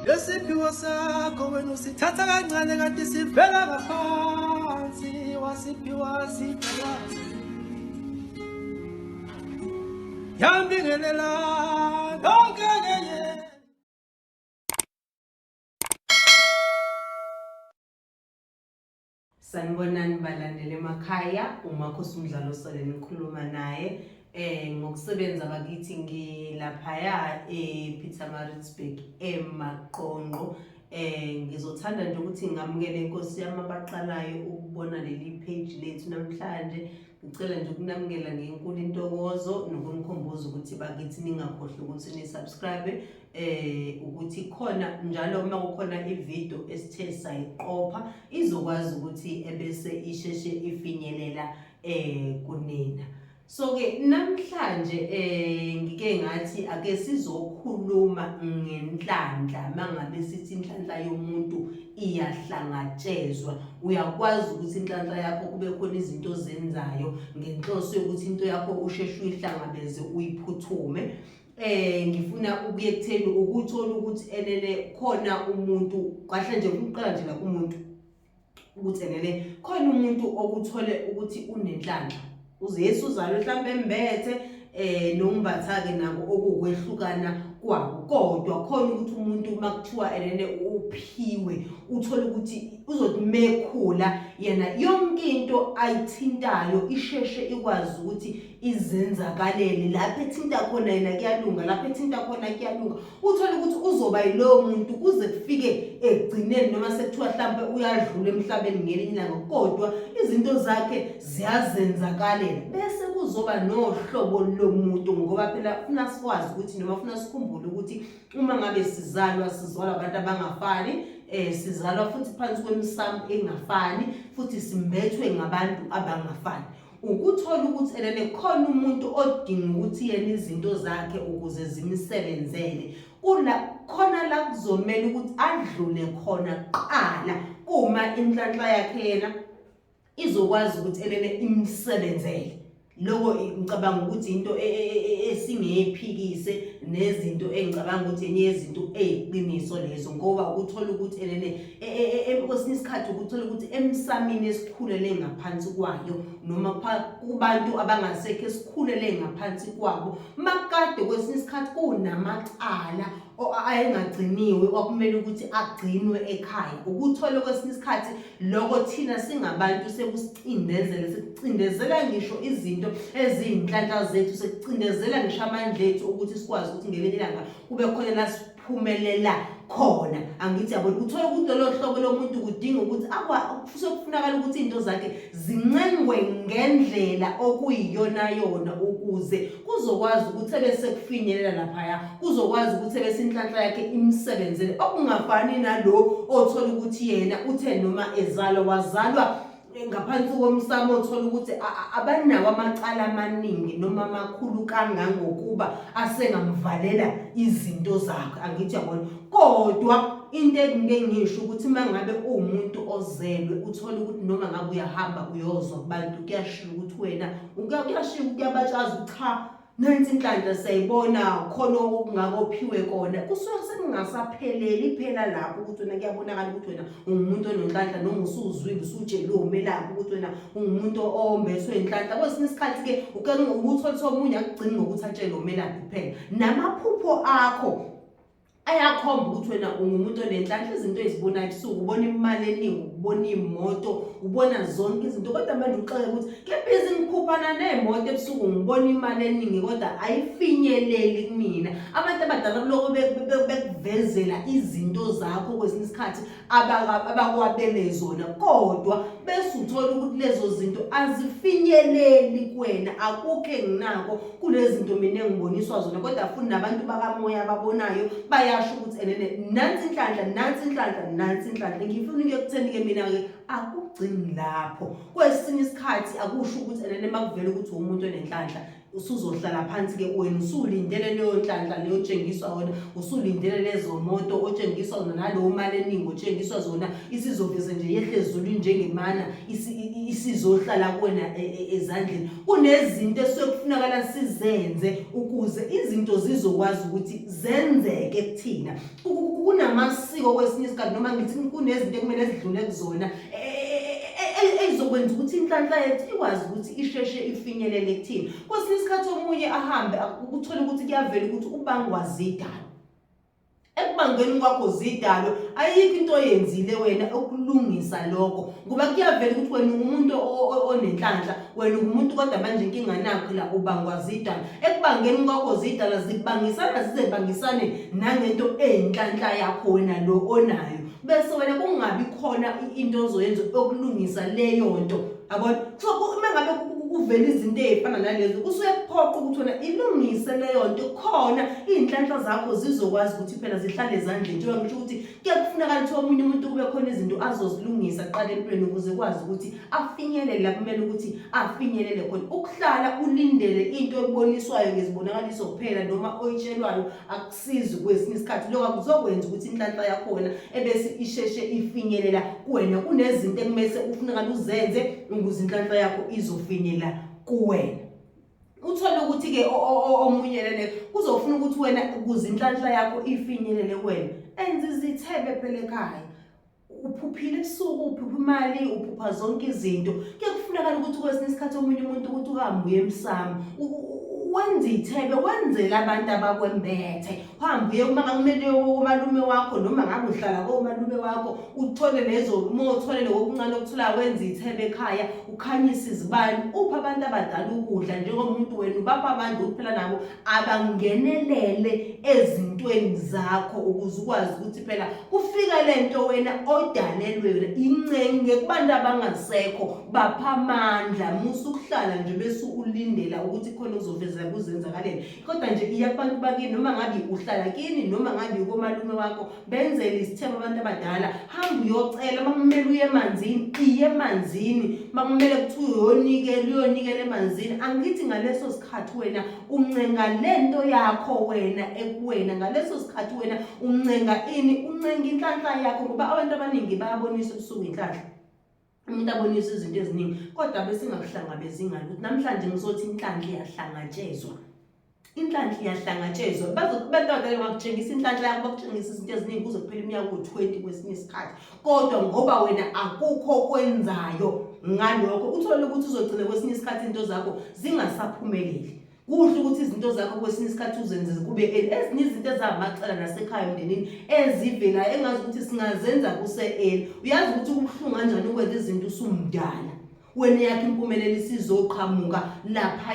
Lesiphiwo sakho wena usithatha kancane kanti sivela ngaphansi wasiphiwa siphiwa yambingelela lonke ngeye. Sanibonani balandeli emakhaya, uMakhosi Mdlalose nikhuluma naye ngokusebenza bakithi ngilaphaya ePietermaritzburg eMaqonqo. Ngizothanda nje ukuthi ngamukele inkosi yami abaqalayo ukubona leli page lethu namhlanje. Ngicela nje ukunamukela ngenkulu intokozo nokunikhomboza ukuthi bakithi ningakhohlwa ukuthi ni-subscribe ukuthi khona njalo uma kukhona ivideo esithe sayiqopha izokwazi ukuthi ebese isheshe ifinyelela kunina. So ke namhlanje ngike ngathi ake sizokhuluma ngenhlanhla mangabe sithi inhlanhla yomuntu iyahlangatshezwa. Uyakwazi ukuthi inhlanhla yakho kube khona izinto ozenzayo ngenhloso yokuthi into yakho usheshe uyihlangabeze uyiphuthume. Ngifuna ukuye ekutheni ukuthola ukuthi enene khona umuntu kahle nje ukuqala nje la kumuntu ukuthi enene khona umuntu okuthole ukuthi unenhlanhla uze Yesu uzalo mhlambe embethe nombatha-ke nako okukwehlukana kwabo, kodwa khona ukuthi umuntu makuthiwa enene uphiwe uthole ukuthi uzothi mekhula yena yonke into ayithintayo isheshe ikwazi ukuthi izenzakalele lapho ethinta khona yena kuyalunga, lapho ethinta khona kuyalunga. Uthole ukuthi uzoba yilowo muntu kuze kufike egcineni noma sekuthiwa mhlambe uyadlula emhlabeni ngelinye ilanga kodwa izinto zakhe ziyazenzakalela. Bese kuzoba nohlobo lomuntu ngoba phela ufuna sikwazi ukuthi noma ufuna sikhumbule ukuthi uma ngabe sizalwa abantu abangafani, sizalwa futhi phansi kwemsamo engafani futhi simbethwe ngabantu abangafani. Ukuthola ukuthi enene khona umuntu odinga ukuthi yena izinto zakhe ukuze zimsebenzele khona la kuzomela ukuthi adlule khona kuqala uma inhlanhla yakhe yena izokwazi ukuthi enene imsebenzele. Lokho ngicabanga ukuthi into esingeyiphikise nezinto engicabanga ukuthi enye yezinto eyiqiniso lezo ngoba ukuthola ukuthi enene kwesinye isikhathi ukuthola ukuthi emsamini esikhulele ngaphansi kwayo noma kubantu abangasekho esikhulele ngaphansi kwabo makade kwesinye isikhathi kunamacala ayengagciniwe okumele ukuthi agcinwe ekhaya. Ukuthola kwesinye isikhathi lokho thina singabantu sekusicindezela, sikucindezela ngisho izinto eziyinhlanhla zethu, sekucindezela ngisho amandla ethu ukuthi sikwazi ukuthi ngelinye ilanga kube khona la siphumelela khona. Angithi yabo uthola ukuthi lo hlobo lomuntu kudinga ukuthi kufunakala ukuthi izinto zakhe zincengwe ngendlela okuyiyona yona ukuze kuzokwazi ukuthi ebese kufinyelela lapha, kuzokwazi ukuthi ebese inhlanhla yakhe imsebenzele. Okungafani nalo othola ukuthi yena uthe noma wazalwa ngaphansi komsamo othola ukuthi abanawo amacala amaningi noma amakhulu kangangokuba asengamvalela izinto zakhe. Angithi yabona kodwa into engike ngisho ukuthi mangabe umuntu ozelwe uthola ukuthi noma ngabe uyahamba uyozwa kubantu kuyashiya ukuthi wena kuyashiya kuyabatshaza ukuthi cha nansi inhlanhla sayibona khona okungakophiwe kona kusuke sekungasapheleli phela lapho ukuthi wena kuyabonakala ukuthi wena ungumuntu onenhlanhla noma usuzwile usutsheliwe umelaphi ukuthi wena ungumuntu ombeswe inhlanhla. Kwesinye isikhathi ke ukuthola omunye akugcini ngokuthi atshele umelaphi kuphela, namaphupho akho ayakhomba ukuthi wena ungumuntu onenhlanhla. Izinto ezibonayo kusuka ubona imali eningi, ubona imoto, ubona zonke izinto kodwa manje uxoxe ukuthi kebhizi ngikhuphana nemoto ebusuku ngibona imali eningi kodwa ayifinyeleli kumina. Abantu abadala kuloko bekuvezela izinto zakho kwesinye isikhathi abakwabele zona kodwa bese uthola ukuthi lezo zinto azifinyeleli kuwena. Akukho enginako kulezi zinto mina engiboniswa zona kodwa futhi nabantu bakamoya ababonayo bayasho ukuthi enene nansi inhlanhla. Ngifuna ukukutheni-ke mina-ke akugcini lapho. Kwesinye isikhathi akusho ukuthi enene makuvela ukuthi umuntu onenhlanhla usuzohlala phansi ke wena usulindele leyo nhlanhla leyo tshengiswa wona, usulindele lezo moto otshengiswa zona nalowo mali eningi otshengiswa zona isizoveze nje yehle ezulwini njengemana isizohlala kuwena ezandleni. Kunezinto esekufunakala sizenze ukuze izinto zizokwazi ukuthi zenzeke kuthina. Kunamasiko kwesinye isikhathi noma ngithi kunezinto ekumele zidlule kuzona ezokwenza ukuthi inhlanhla yethu ikwazi ukuthi isheshe ifinyelele kuthina. Kwesinye isikhathi omunye ahambe ukuthola ukuthi kuyavela ukuthi ubangwa zidalo. Ekubangeni kwakho zidalo ayikho into oyenzile wena okulungisa lokho, ngoba kuyavela ukuthi wena umuntu onenhlanhla, wena umuntu kodwa manje inkinga nakho la ubangwa zidalo. Ekubangeni kwakho zidalo zibangisana zize bangisane nangento enhlanhla yakho wena lo onayo, bese wena kungabi khona into ozoyenza okulungisa leyo nto. Yabona, so uma ngabe kuvela izinto ezifana nalezo kusuke kuphoqa ukuthi wena ilungise leyo nto khona inhlanhla zakho zizokwazi ukuthi phela zihlale ezandleni. Njengoba ngisho ukuthi kuyakufuneka ukuthi omunye umuntu kube khona izinto azozilungisa kuqala empilweni ukuze kwazi ukuthi afinyelele la kumele ukuthi afinyelele khona. Ukuhlala ulindele into eboniswayo ngezibonakaliso kuphela noma oyitshelwayo akusizi kwesinye isikhathi. Lokho akuzokwenza ukuthi inhlanhla yakho wena ebese isheshe ifinyelela kuwena. Kunezinto ekumele ufuneka uzenze ukuze inhlanhla yakho izofinyelela kuwena. Uthola ukuthi ke omunye lene kuzofuna ukuthi wena ukuze inhlanhla yakho ifinyelele kuwena enze izithebe phela ekhaya. Uphuphile ebusuku, uphupha imali, uphupha zonke izinto. Kuyakufuneka ukuthi kwesinye isikhathi omunye umuntu ukuthi uhambe uye emsamo wenze ithebe, wenzele abantu abakwembethe. Uhambe uye uma kumele umalume wakho noma ngabe uhlala komalume wakho uthole lezo uthole lokuncane okuthola wenze ithebe ekhaya, ukhanyisa izibani, upha abantu abadala ukudla njengomuntu wena ubapha abantu ukuphela nabo abangenelele ezintweni zakho ukuze ukwazi ukuthi phela kufika lento wena odalelwe yona incenge kubantu abangasekho bapha amandla. Musu ukuhlala nje bese ulindela ukuthi khona uzoveza kuzenzakalele. Kodwa nje iyabantu bakini noma ngabe uhlala kini noma ngabe komalume wakho benzele isithembu abantu abadala. Hamba uyocela makumele uye emanzini, iye emanzini. Makumele kuthiwe uyonikela emanzini. Angithi ngaleso sikhathi wena uncenga lento yakho wena ekuwena. Ngaleso sikhathi wena uncenga uncenga inhlanhla yakho, ngoba abantu abaningi bayabonisa ubusuku inhlanhla. Umuntu abonisa izinto eziningi kodwa bese singakuhlangabezi ngalo ukuthi namhlanje ngizothi inhlanhla iyahlangatshezwa. Inhlanhla iyahlangatshezwa. Abantu abadala bakutshengisa inhlanhla yakho, bakutshengisa izinto eziningi kuze kuphele iminyaka u-20 kwesinye isikhathi. Kodwa ngoba wena akukho kwenzayo ngalokho uthole ukuthi uzogcina kwesinye isikhathi into zakho zingasaphumeleli. Kuhle ukuthi izinto zakho kwesinye isikhathi uzenze kube ezinye izinto ezamacala nasekhaya emndenini ezivela engazi ukuthi singazenza kuse uyazi ukuthi kubuhlungu kanjani ukwenza izinto usumdala. Wena yakhe impumelelo isizoqhamuka lapha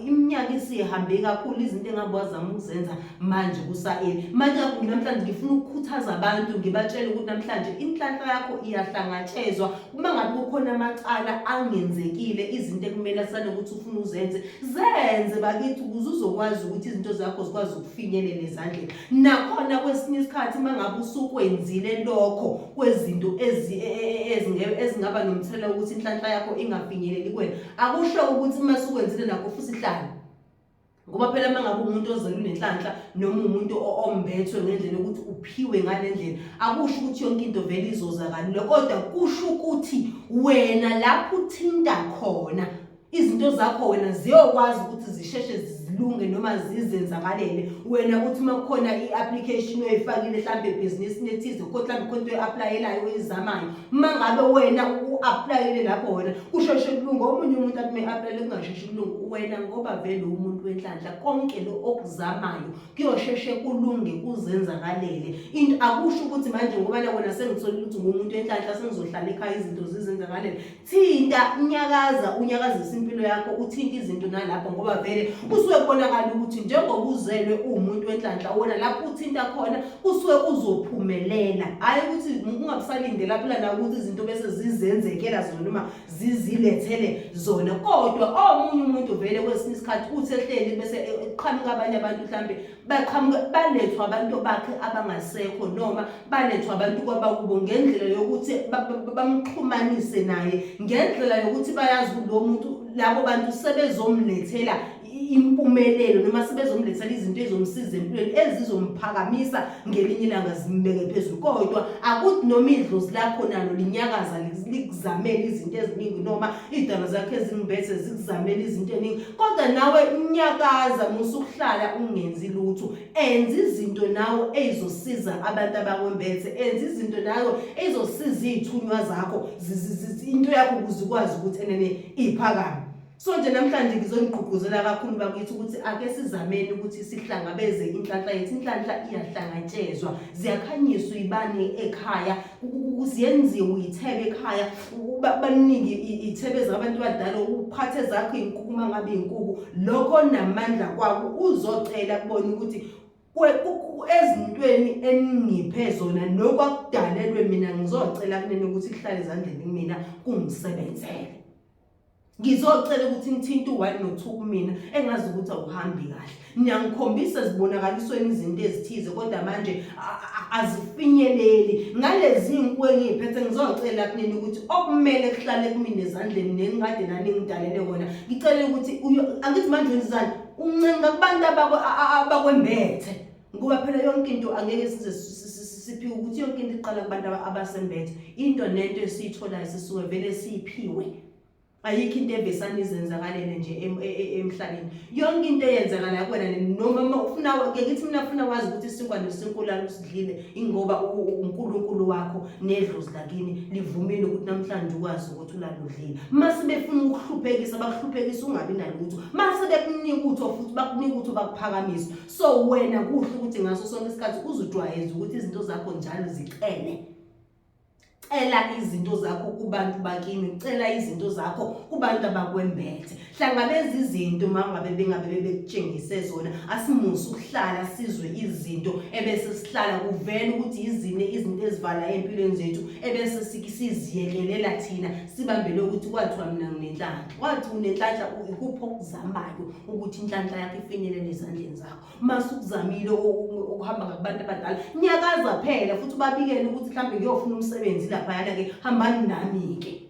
iminyaka isihambe kakhulu izinto engabe wazama ukuzenza manje kusa-early. Manje namhlanje ngifuna ukukhuthaza abantu ngibatshele ukuthi namhlanje inhlanhla yakho iyahlangatshezwa. Uma ngabe kukhona amacala angenzekile izinto ekumele sanokuthi ufuna uzenze zenze bakithi ukuze uzokwazi ukuthi izinto zakho zikwazi ukufinyelela ezandleni. Nakhona kwesinye isikhathi uma ngabe usukwenzile lokho kwezinto ezingaba nomthelela ukuthi inhlanhla yakho ingafinyeleli kuwena, akusho ukuthi uma sukwenzile nakho futhi ihlala. Ngoba phela mangabe umuntu ozelwe nenhlanhla noma umuntu ombethwe ngendlela ukuthi uphiwe ngale ndlela, akusho ukuthi yonke into vele izoza kalula, kodwa kusho ukuthi wena lapho uthinta khona izinto zakho wena ziyokwazi ukuthi zisheshe zilunge noma zizenzakalele. Wena uthi makukhona i-application oyifakile mhlambe ebhizinisini ethize kodwa mhlawumbe khona into oyi-aplayelayo oyizamayo, mangabe wena u-aplayele lapho wena kusheshe kulunga. Omunye umuntu athi me-aplayele kungasheshe kulunga, wena ngoba vele umuntu wenhlanhla konke lo okuzamayo kuyosheshe kulunge kuzenzakalele. Into akusho ukuthi manje ngoba wena sengithola ukuthi ngumuntu wenhlanhla sengizohlala ekhaya izinto zizenzakalele. Thinta, unyakazisa impilo yakho, uthinta izinto nalapho ngoba vele kusuke kubonakala ukuthi njengoba uzelwe umuntu wenhlanhla wona lapho uthinta khona kusuke uzophumelela. Hayi ukuthi ungabusalindela phela na ukuthi izinto bese zizenzekela zona noma zizilethele zona. Kodwa omunye umuntu vele kwesinye isikhathi uthi ehleli bese eqhamuka abanye abantu mhlambe balethwa abantu bakhe abangasekho noma balethwa abantu kwabakubo ngendlela yokuthi bamxhumanise naye, ngendlela yokuthi bayazi lo muntu labo bantu sebezomlethela impumelelo noma sebezomlethela izinto ezomsiza empilweni ezizomuphakamisa ngelinye ilanga zimbeke phezulu. Kodwa akuthi noma idlozi lakho nalo linyakaza likuzamela izinto eziningi noma idalo zakhe ezingbethe zikuzamela izinto eziningi, kodwa nawe unyakaza musukuhlala ungenzi lutho. Enza izinto nawe ezosiza abantu abakwembethe, enza izinto nawe ezosiza izithunywa zakho into yakho ukuze ukwazi ukuthi enene iphakame. So nje namhlanje ngizonigqugquzela kakhulu bakithi ukuthi ake sizameni ukuthi sihlangabeze inhlanhla yethu. Inhlanhla iyahlangatshezwa, ziyakhanyiswa ibane ekhaya, kuyenziwe ithebe ekhaya, baningi ithebe zabantu badala, uphathe zakho inkukhu mangabe inkukhu, lokho namandla kwako uzocela kubona ukuthi ezintweni engiphe zona nokwakudalelwe mina ngizocela kunene ukuthi kuhlale ezandleni mina kungisebenzele. Ngizocela ukuthi ngithinta u1 no2 kumina engazi ukuthi awuhambi kahle. Ngiyangikhombisa zibonakalisweni izinto ezithize kodwa manje azifinyeleli ngalezi inkwe engiphethe. Ngizocela kunene ukuthi okumele kuhlale kumina ezandleni nengade nani ngidalele kona. Ngicela ukuthi angithi manje wenzani uncenga kubantu abakwembethe, ngoba phela yonke into angeke size siphiwe ukuthi yonke into iqala kubantu abasembethe. Into nento esiyitholayo sisuke vele siyiphiwe. Ayikho into evesanizenzakalele nje emhlabeni. Yonke into eyenzakala kuwena noma ufuna ngithi mina ufuna wazi ukuthi isinkwa nesinkulalo usidlile ingoba uNkulunkulu wakho nedlozi lakini livumile ukuthi namhlanje ukwazi ukuthi ulaludlile. Mase befuna ukuhluphekisa bakuhluphekisa ungabi nalutho. Mase bekunika utho futhi bakunika utho bakuphakamisa. So wena kuhle ukuthi ngaso sonke isikhathi uzujwayeze ukuthi izinto zakho njalo ziqele. Cela izinto zakho kubantu bakini, cela izinto zakho kubantu abakwembethe. Hlangabeza izinto mangabe bengabe bekutshengise zona. Asimusa ukuhlala sizwe izinto ebese sihlala kuvela ukuthi izinto ezivala empilweni zethu ebese siziyekelela thina sibambele ukuthi kwathiwa mina nginenhlanhla. Kwathi unenhlanhla ikupho okuzamayo ukuthi inhlanhla yakho ifinyelele ezandleni zakho. Mase ukuzamile ukuhamba ngabantu abadala, nyakaza phela futhi babikele ukuthi mhlambe ngiyofuna umsebenzi laphayana ke hambani nami ke.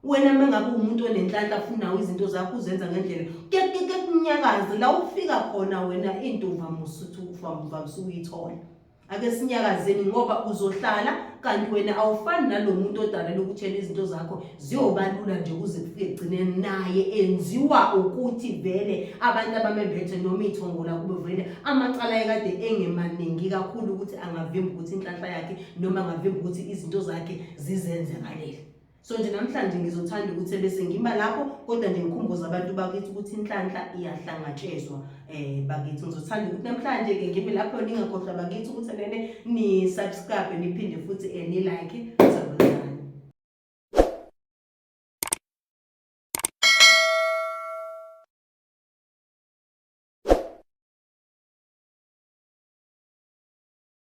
Wena mengabe umuntu onenhlanhla afuna izinto zakho uzenza ngendlela ke kunyakaze la ufika khona wena into uvamusa ukuthi uyithola. Ake sinyakazeni ngoba uzohlala kanti wena awufani nalomuntu odalela ukuthela izinto zakho ziyobalula nje kuze kufike egcineni. Naye enziwa ukuthi vele abantu abamembethe noma ithongola kube vele amacala ekade engemaningi kakhulu ukuthi angavimba ukuthi inhlanhla yakhe noma angavimba ukuthi izinto zakhe zizenze ngaleli. So nje namhlanje ngizothanda ukuthi bese ngima lapho, kodwa nje ngikhumbuza abantu bakithi ukuthi inhlanhla iyahlangatshezwa. Bakithi ngizothanda ukuthi namhlanje ke ngime lapho, ningakhohlwa bakithi ukuthi ni subscribe niphinde futhi ni like.